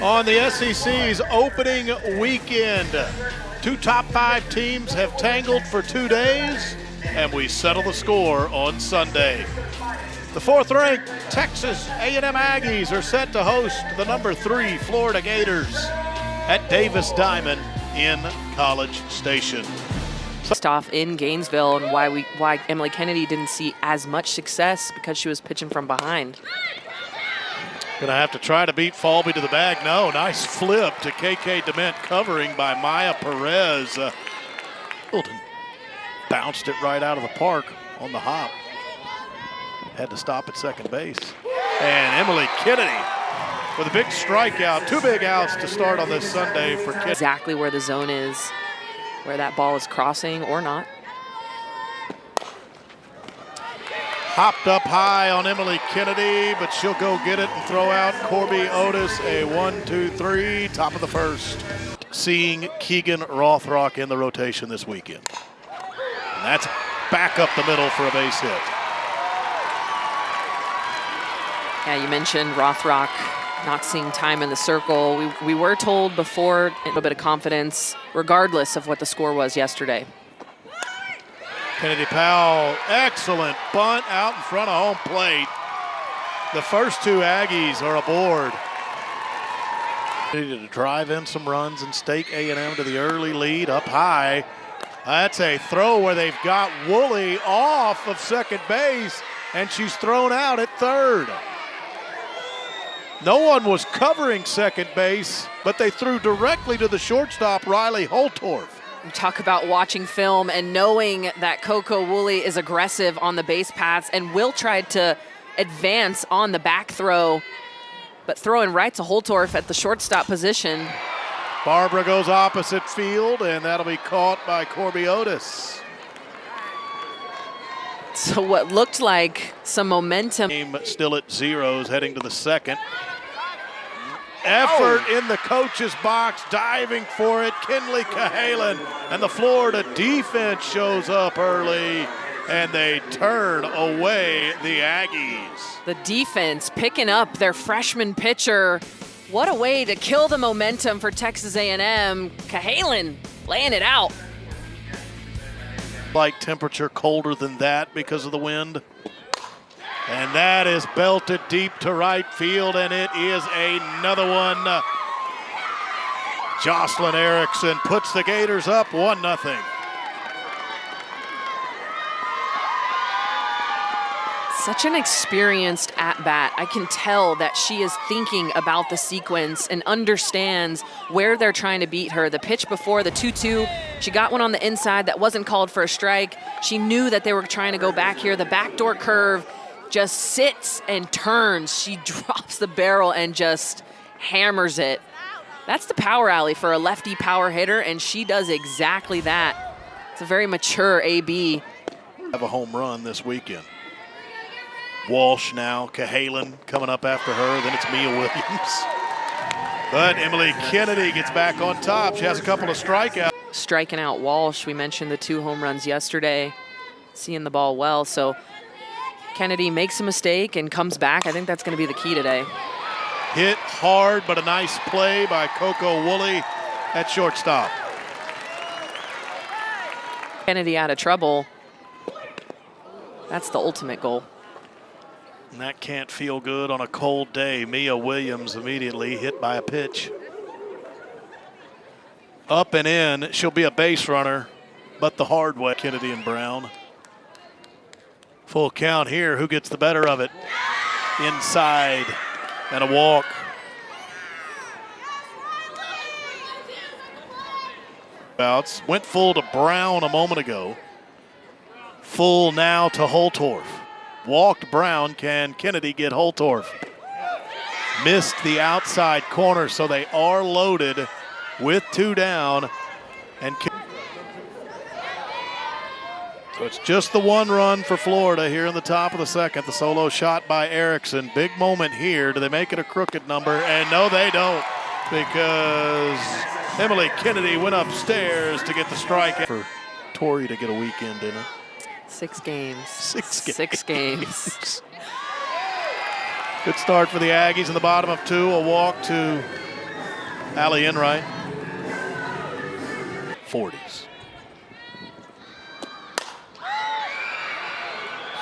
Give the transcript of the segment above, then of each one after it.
On the SEC's opening weekend, two top 5 teams have tangled for 2 days, and we settle the score on Sunday. The 4th-ranked Texas A&M Aggies are set to host the number 3 Florida Gators at Davis Diamond in College Station. Off in Gainesville, and why Emily Kennedy didn't see as much success because she was pitching from behind. Gonna have to try to beat Falby to the bag. No, nice flip to KK Dement, covering by Maya Perez. Hilton bounced it right out of the park on the hop. Had to stop at second base. And Emily Kennedy with a big strikeout, 2 big outs to start on this Sunday for Kennedy. Exactly where the zone is, where that ball is crossing or not. Hopped up high on Emily Kennedy, but she'll go get it and throw out Corby Otis. A 1-2-3, top of the first. Seeing Keegan Rothrock in the rotation this weekend. And that's back up the middle for a base hit. Yeah, you mentioned Rothrock not seeing time in the circle. We were told before, a little bit of confidence, regardless of what the score was yesterday. Kennedy Powell, excellent bunt out in front of home plate. The first 2 Aggies are aboard. Ready to drive in some runs and stake A&M to the early lead up high. That's a throw where they've got Woolley off of second base, and she's thrown out at third. No one was covering second base, but they threw directly to the shortstop, Riley Holtorf. You talk about watching film and knowing that Coco Woolley is aggressive on the base paths, and Will tried to advance on the back throw, but throwing right to Holtorf at the shortstop position. Barbara goes opposite field, and that'll be caught by Corby Otis. So what looked like some momentum. Game still at zeros heading to the second. Effort in the coach's box, diving for it, Kinley Cahalan, and the Florida defense shows up early, and they turn away the Aggies. The defense picking up their freshman pitcher. What a way to kill the momentum for Texas A&M. Cahalan laying it out. Like temperature colder than that because of the wind. And that is belted deep to right field, and it is another one. Jocelyn Erickson puts the Gators up 1-0. Such an experienced at-bat. I can tell that she is thinking about the sequence and understands where they're trying to beat her. The pitch before, the 2-2, she got one on the inside that wasn't called for a strike. She knew that they were trying to go back here. The backdoor curve just sits and turns. She drops the barrel and just hammers it. That's the power alley for a lefty power hitter, and she does exactly that. It's a very mature AB. Have a home run this weekend. Walsh now, Cahalan coming up after her, then it's Mia Williams. But Emily Kennedy gets back on top. She has a couple of strikeouts. Striking out Walsh, we mentioned the 2 home runs yesterday, seeing the ball well. So Kennedy makes a mistake and comes back. I think that's going to be the key today. Hit hard, but a nice play by Coco Woolley at shortstop. Kennedy out of trouble. That's the ultimate goal. And that can't feel good on a cold day. Mia Williams immediately hit by a pitch. Up and in, she'll be a base runner, but the hard way. Kennedy and Brown. Full count here. Who gets the better of it? Inside and a walk. Outs. Went full to Brown a moment ago. Full now to Holtorf. Walked Brown. Can Kennedy get Holtorf? Missed the outside corner, so they are loaded with 2 down. And so it's just the 1 run for Florida here in the top of the second. The solo shot by Erickson. Big moment here. Do they make it a crooked number? And no, they don't, because Emily Kennedy went upstairs to get the strike. For Tori to get a weekend in it. 6 games. 6 games. 6 games. Good start for the Aggies in the bottom of 2. A walk to Allie Enright. 40s.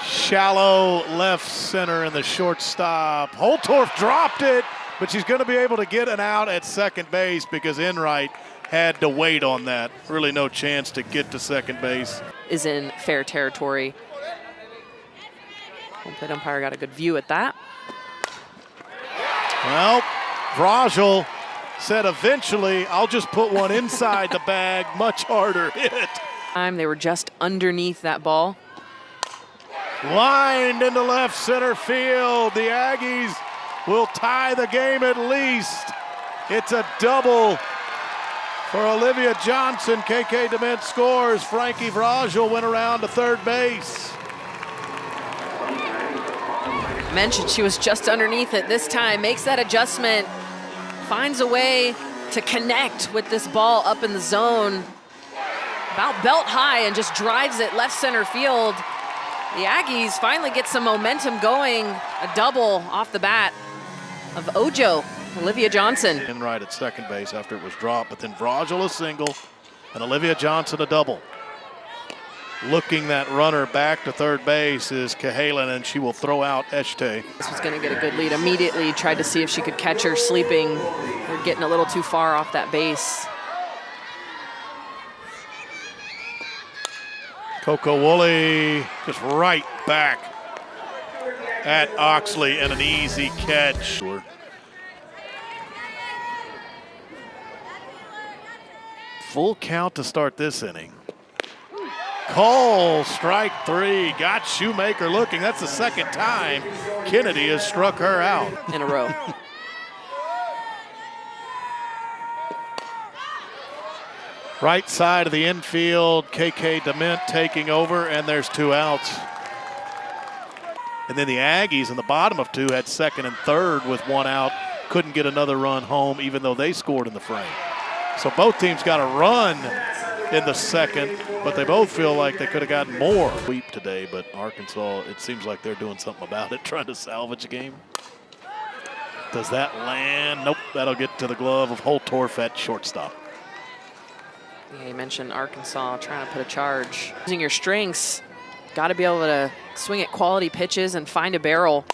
Shallow left center in the shortstop. Holtorf dropped it, but she's going to be able to get an out at second base because Enright had to wait on that. Really no chance to get to second base. Is in fair territory. Home plate umpire got a good view at that. Well, Vrajel said eventually I'll just put one inside the bag, much harder hit. They were just underneath that ball. Lined into left center field. The Aggies will tie the game at least. It's a double for Olivia Johnson. KK DeMint scores. Frankie Vrajel went around to third base. Mentioned she was just underneath it this time, makes that adjustment, finds a way to connect with this ball up in the zone, about belt high, and just drives it left center field. The Aggies finally get some momentum going, a double off the bat of Ojo, Olivia Johnson. Enright at second base after it was dropped, but then Vrajel a single and Olivia Johnson a double. Looking that runner back to third base is Cahalan, and she will throw out Eshte. This was going to get a good lead immediately. Tried to see if she could catch her sleeping. They're getting a little too far off that base. Coco Woolley just right back at Oxley and an easy catch. Full count to start this inning. Cole, strike 3, got Shoemaker looking. That's the second time Kennedy has struck her out. In a row. Right side of the infield, KK DeMint taking over, and there's 2 outs. And then the Aggies in the bottom of 2 had second and third with 1 out. Couldn't get another run home, even though they scored in the frame. So both teams got a run in the second, but they both feel like they could have gotten more. Sweep today, but Arkansas, it seems like they're doing something about it, trying to salvage a game. Does that land? Nope, that'll get to the glove of Holtorf at shortstop. Yeah, you mentioned Arkansas trying to put a charge. Using your strengths, got to be able to swing at quality pitches and find a barrel.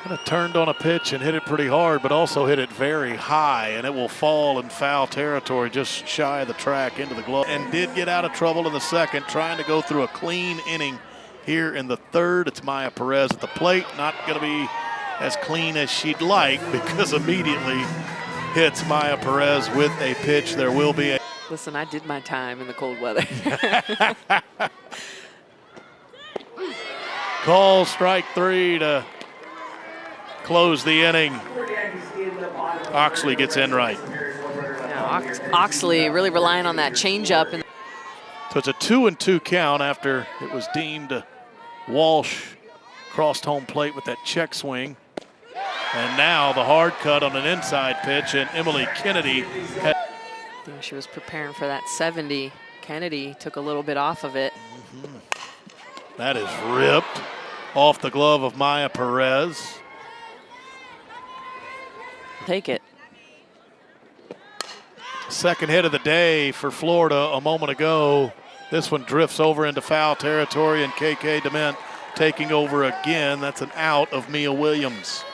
Kind of turned on a pitch and hit it pretty hard, but also hit it very high, and it will fall in foul territory just shy of the track into the glove. And did get out of trouble in the second, trying to go through a clean inning here in the third. It's Maya Perez at the plate. Not going to be as clean as she'd like because immediately hits Maya Perez with a pitch. There will be a... Listen, I did my time in the cold weather. Call strike 3 to close the inning. Oxley gets in right. Now, Oxley really relying on that changeup. So it's a 2-2 count after it was deemed Walsh crossed home plate with that check swing. And now the hard cut on an inside pitch, and Emily Kennedy had... I think she was preparing for that 70. Kennedy took a little bit off of it. That is ripped off the glove of Maya Perez. Take it. Second hit of the day for Florida a moment ago. This one drifts over into foul territory, and KK DeMint taking over again. That's an out of Mia Williams.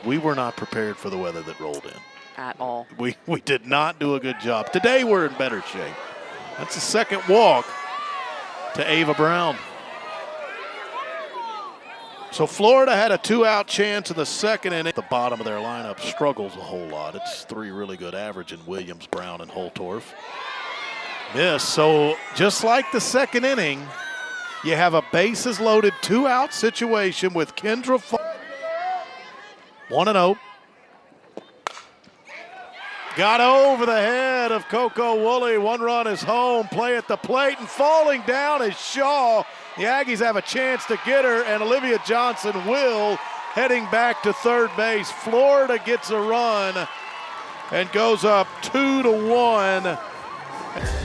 We were not prepared for the weather that rolled in. At all. We did not do a good job. Today we're in better shape. That's the second walk to Ava Brown. So Florida had a 2-out chance in the second inning. The bottom of their lineup struggles a whole lot. It's 3 really good average in Williams, Brown, and Holtorf. Miss. So just like the second inning, you have a bases loaded 2-out situation with Kendra 1-0. Got over the head of Coco Woolley. 1 run is home. Play at the plate, and falling down is Shaw. The Aggies have a chance to get her, and Olivia Johnson will, heading back to third base. Florida gets a run and goes up 2-1.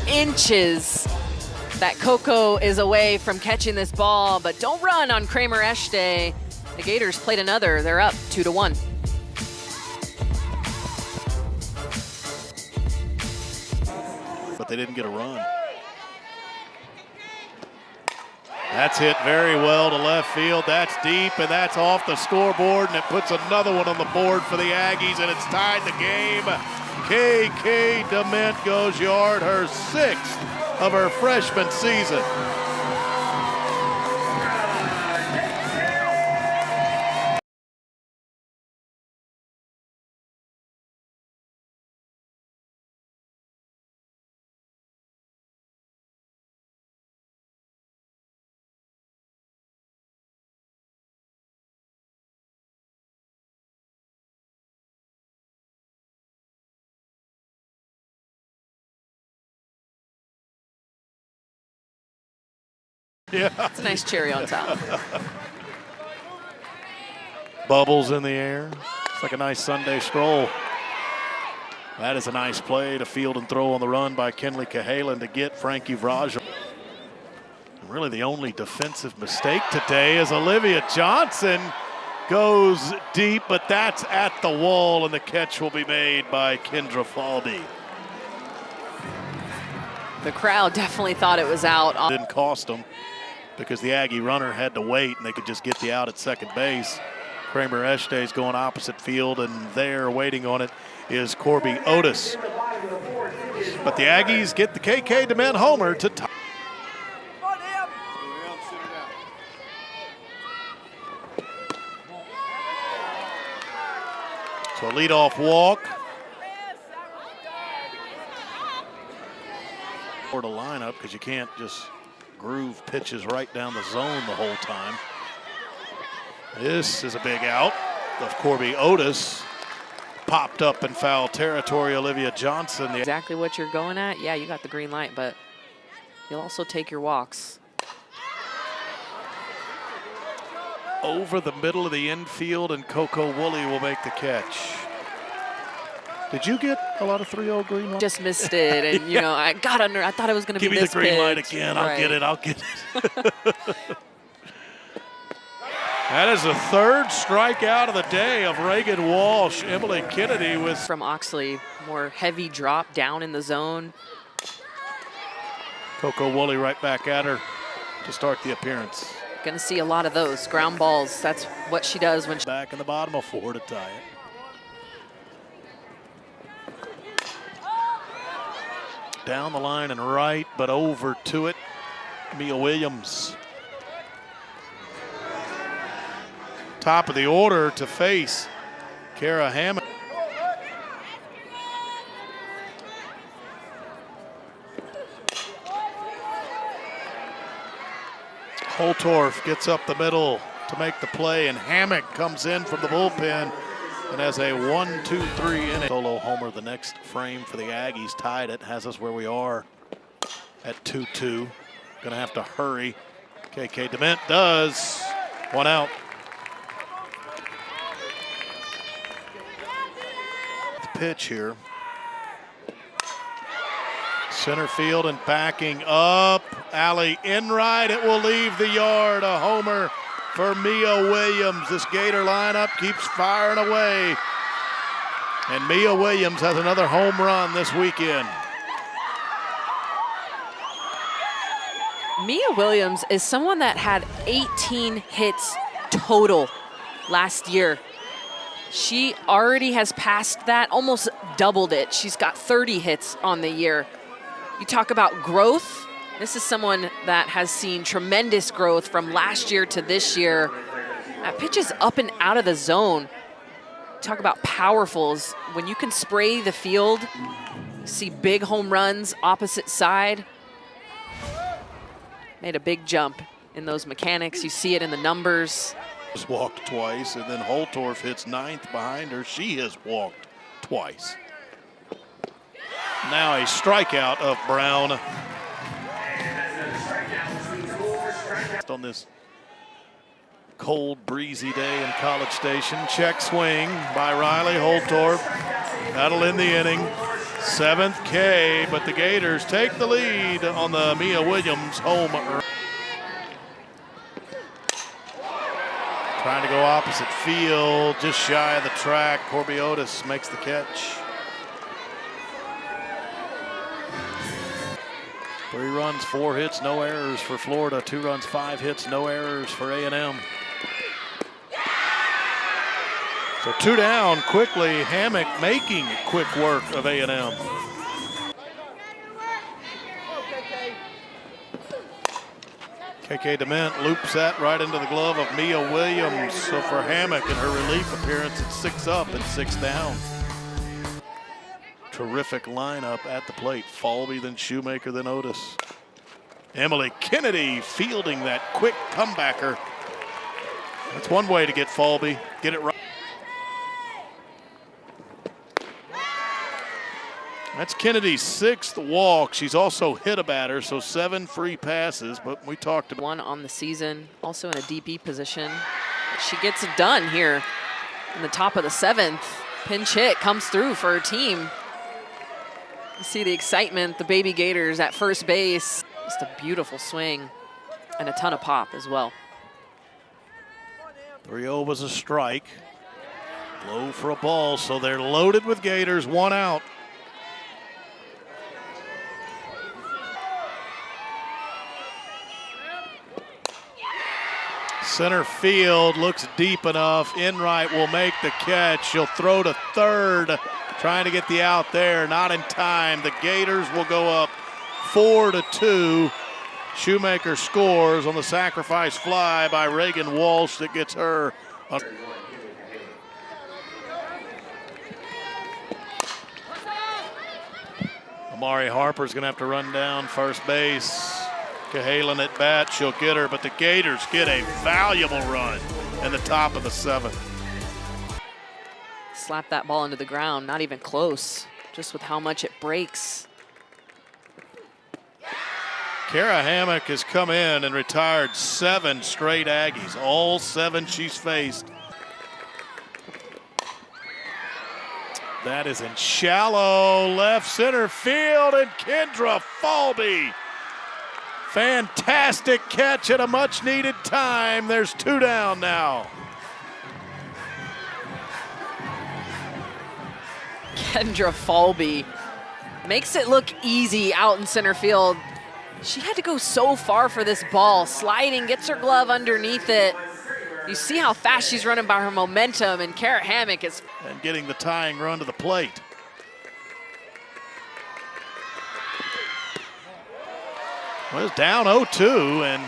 Inches that Coco is away from catching this ball, but don't run on Kramer Eschde. The Gators played another. They're up 2-1. But they didn't get a run. That's hit very well to left field. That's deep, and that's off the scoreboard, and it puts another one on the board for the Aggies, and it's tied the game. KK DeMint goes yard, her 6th of her freshman season. Yeah. It's a nice cherry on top. Bubbles in the air. It's like a nice Sunday stroll. That is a nice play to field and throw on the run by Kenleigh Cahalan to get Frankie Vraja. Really the only defensive mistake today is Olivia Johnson goes deep, but that's at the wall, and the catch will be made by Kendra Falby. The crowd definitely thought it was out. Didn't cost them because the Aggie runner had to wait and they could just get the out at second base. Kramer Eschde is going opposite field, and there waiting on it is Corby Otis. But the Aggies get the KK DeMint homer to tie. So a leadoff walk. For the lineup, because you can't just groove pitches right down the zone the whole time. This is a big out of Corby Otis. Popped up in foul territory, Olivia Johnson. Exactly what you're going at. Yeah, you got the green light, but you'll also take your walks. Over the middle of the infield, and Coco Woolley will make the catch. Did you get a lot of 3-0 green light? Just missed it, and you know, I thought it was going to be this Give me the green light pitch. again. Right. I'll get it. That is the 3rd strikeout of the day of Reagan Walsh. Emily Kennedy with from Oxley, more heavy drop down in the zone. Coco Woolley right back at her to start the appearance. Going to see a lot of those ground balls. That's what she does when she Back in the bottom of 4 to tie it. Down the line and right, but over to it, Mia Williams. Top of the order to face Kara Hammond. Holtorf gets up the middle to make the play, and Hammock comes in from the bullpen and has a 1-2-3 inning. Solo homer the next frame for the Aggies, tied it, has us where we are at 2-2. Gonna have to hurry. KK DeMint does. 1 out. The pitch here. Center field and backing up. Alley in right, it will leave the yard. A homer for Mia Williams. This Gator lineup keeps firing away. And Mia Williams has another home run this weekend. Mia Williams is someone that had 18 hits total last year. She already has passed that, almost doubled it. She's got 30 hits on the year. You talk about growth. This is someone that has seen tremendous growth from last year to this year. That pitch is up and out of the zone. Talk about powerfuls. When you can spray the field, see big home runs opposite side. Made a big jump in those mechanics. You see it in the numbers. Just walked twice, and then Holtorf hits 9th behind her. She has walked twice. Now a strikeout of Brown. On this cold, breezy day in College Station. Check swing by Riley Holtorf. That'll end the inning. 7th K, but the Gators take the lead on the Mia Williams home run. Trying to go opposite field, just shy of the track. Corby Otis makes the catch. 3 runs, 4 hits, no errors for Florida. 2 runs, 5 hits, no errors for A&M. So 2 down quickly. Hammock making quick work of A&M. KK Dement loops that right into the glove of Mia Williams. So for Hammock in her relief appearance, it's 6 up and 6 down. Terrific lineup at the plate. Falby, then Shoemaker, then Otis. Emily Kennedy fielding that quick comebacker. That's one way to get Falby. Get it right. That's Kennedy's 6th walk. She's also hit a batter, so 7 free passes, but we talked about 1 on the season, also in a DP position. She gets it done here in the top of the 7th. Pinch hit comes through for her team. You see the excitement, the baby Gators at first base. Just a beautiful swing and a ton of pop as well. 3-0 was a strike. Low for a ball, so they're loaded with Gators, 1 out. Center field looks deep enough. Enright will make the catch. She'll throw to third, trying to get the out there. Not in time. The Gators will go up 4-2. Shoemaker scores on the sacrifice fly by Reagan Walsh that gets her. Amari Harper's going to have to run down first base. Cahalan at bat, she'll get her, but the Gators get a valuable run in the top of the 7th. Slap that ball into the ground, not even close, just with how much it breaks. Kara Hammock has come in and retired 7 straight Aggies, all 7 she's faced. That is in shallow left center field, and Kendra Falby. Fantastic catch at a much needed time. There's 2 down now. Kendra Falby makes it look easy out in center field. She had to go so far for this ball. Sliding, gets her glove underneath it. You see how fast she's running by her momentum, and Kara Hammock is. And getting the tying run to the plate. Well, it's down 0-2 and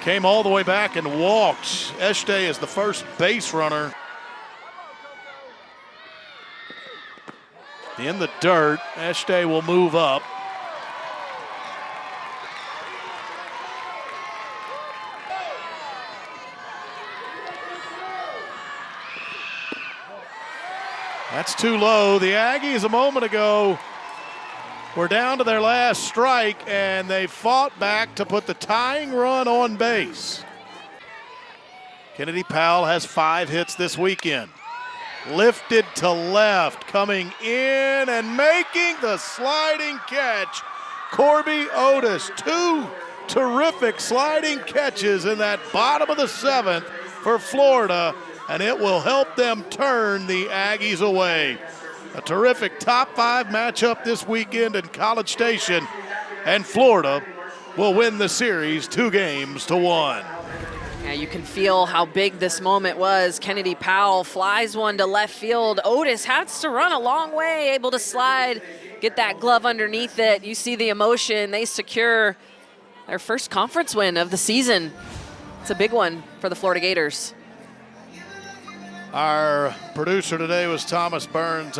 came all the way back and walked. Eshte is the first base runner. In the dirt, Eshte will move up. That's too low. The Aggies a moment ago were down to their last strike, and they fought back to put the tying run on base. Kennedy Powell has 5 hits this weekend. Lifted to left, coming in and making the sliding catch. Corby Otis, 2 terrific sliding catches in that bottom of the 7th for Florida, and it will help them turn the Aggies away. A terrific top 5 matchup this weekend in College Station, and Florida will win the series 2-1. Yeah, you can feel how big this moment was. Kennedy Powell flies one to left field. Otis has to run a long way, able to slide, get that glove underneath it. You see the emotion. They secure their first conference win of the season. It's a big one for the Florida Gators. Our producer today was Thomas Burns.